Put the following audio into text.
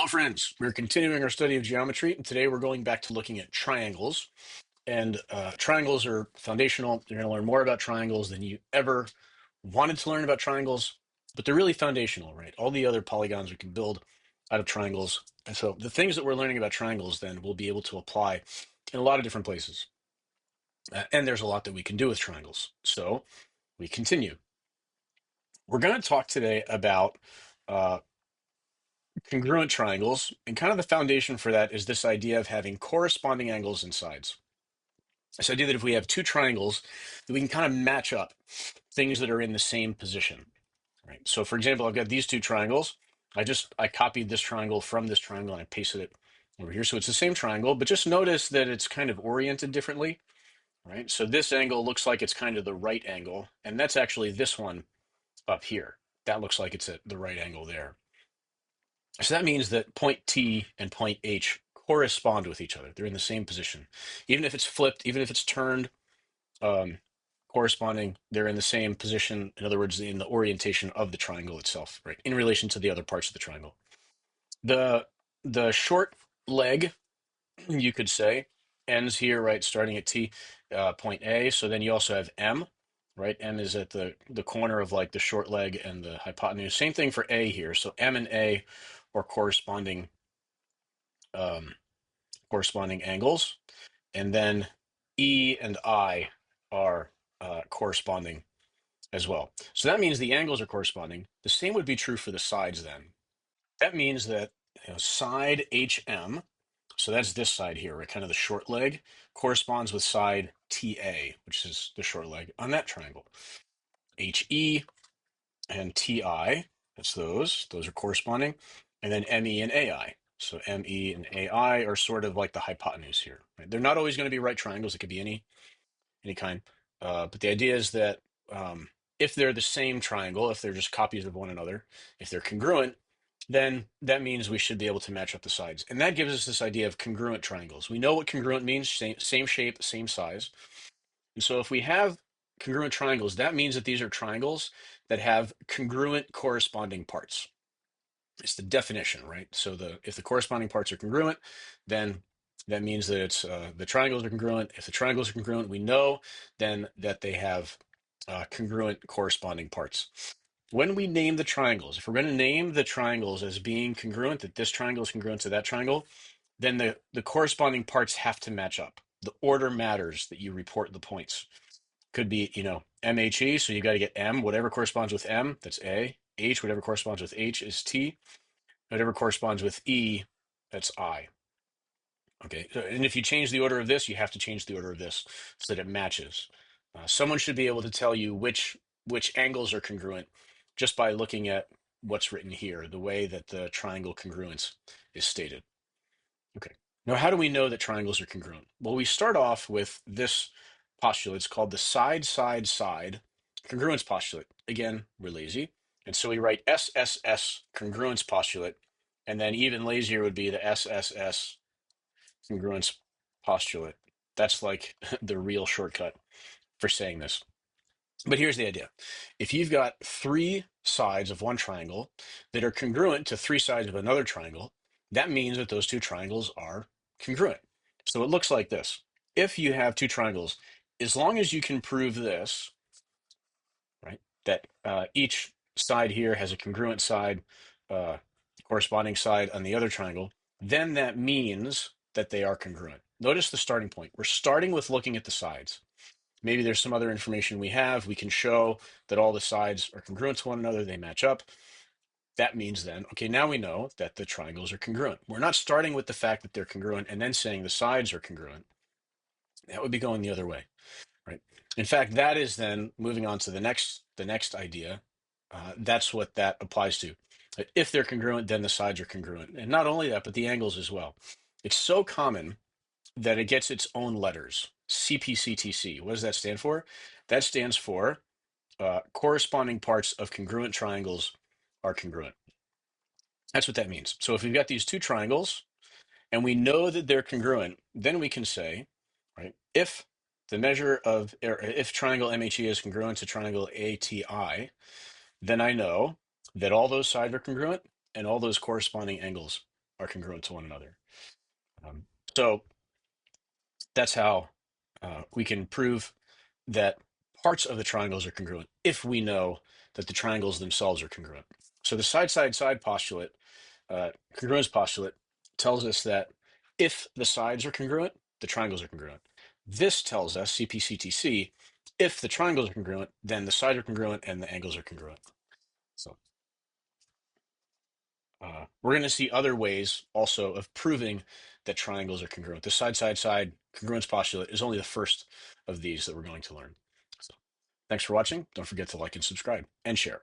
Hello, friends. We're continuing our study of geometry, and today we're going back to looking at triangles. And triangles are foundational. You're going to learn more about triangles than you ever wanted to learn about triangles, but they're really foundational, right? All the other polygons we can build out of triangles. And so the things that we're learning about triangles then we'll be able to apply in a lot of different places. And there's a lot that we can do with triangles. So we continue. We're going to talk today about uh, congruent triangles, and kind of the foundation for that is this idea of having corresponding angles and sides. This idea that if we have two triangles, that we can kind of match up things that are in the same position, right? So for example, I've got these two triangles. I copied this triangle from this triangle and I pasted it over here. So it's the same triangle, but just notice that it's kind of oriented differently, right? So this angle looks like it's kind of the right angle, and that's actually this one up here. That looks like it's at the right angle there. So that means that point T and point H correspond with each other. They're in the same position. Even if it's flipped, even if it's turned, um, corresponding, they're in the same position. In other words, in the orientation of the triangle itself, right? In relation to the other parts of the triangle. The short leg, you could say, ends here, right? Starting at T, point A. So then you also have M, right? M is at the corner of like the short leg and the hypotenuse. Same thing for A here. So M and A are um, corresponding angles, and then E and I are corresponding as well. So that means the angles are corresponding. The same would be true for the sides then. That means that side HM, so that's this side here, right? Kind of the short leg, corresponds with side TA, which is the short leg on that triangle. HE and TI, that's those are corresponding. And then ME and AI. So ME and AI are sort of like the hypotenuse here. Right? They're not always going to be right triangles. It could be any kind. But the idea is that if they're the same triangle, if they're just copies of one another, if they're congruent, then that means we should be able to match up the sides. And that gives us this idea of congruent triangles. We know what congruent means, same shape, same size. And so if we have congruent triangles, that means that these are triangles that have congruent corresponding parts. It's the definition, right? So if the corresponding parts are congruent, then that means that it's the triangles are congruent. If the triangles are congruent, we know then that they have congruent corresponding parts. When we name the triangles, if we're going to name the triangles as being congruent, that this triangle is congruent to that triangle, then the corresponding parts have to match up. The order matters that you report the points. Could be, MHE, so you got to get M, whatever corresponds with M, that's A. H, whatever corresponds with H is T. Whatever corresponds with E, that's I. Okay, and if you change the order of this, you have to change the order of this so that it matches. Someone should be able to tell you which angles are congruent just by looking at what's written here, the way that the triangle congruence is stated. Okay, now how do we know that triangles are congruent? Well, we start off with this postulate. It's called the side congruence postulate. Again, we're lazy. And so we write SSS congruence postulate, and then even lazier would be the SSS congruence postulate. That's like the real shortcut for saying this. But here's the idea. If you've got three sides of one triangle that are congruent to three sides of another triangle, that means that those two triangles are congruent. So it looks like this. If you have two triangles, as long as you can prove this, right, that each side here has a congruent side, corresponding side on the other triangle, then that means that they are congruent. Notice the starting point. We're starting with looking at the sides. Maybe there's some other information we have. We can show that all the sides are congruent to one another. They match up. That means then, okay, now we know that the triangles are congruent. We're not starting with the fact that they're congruent and then saying the sides are congruent. That would be going the other way, right? In fact, that is then moving on to the next idea. That's what that applies to. If they're congruent, then the sides are congruent. And not only that, but the angles as well. It's so common that it gets its own letters. CPCTC. What does that stand for? That stands for corresponding parts of congruent triangles are congruent. That's what that means. So if we've got these two triangles and we know that they're congruent, then we can say, right, if the measure of, or if triangle MHE is congruent to triangle ATI, then I know that all those sides are congruent and all those corresponding angles are congruent to one another. So that's how we can prove that parts of the triangles are congruent if we know that the triangles themselves are congruent. So the side-side-side postulate, congruence postulate, tells us that if the sides are congruent, the triangles are congruent. This tells us, CPCTC, if the triangles are congruent, then the sides are congruent and the angles are congruent. So we're going to see other ways also of proving that triangles are congruent. The side-side-side congruence postulate is only the first of these that we're going to learn. So thanks for watching. Don't forget to like and subscribe and share.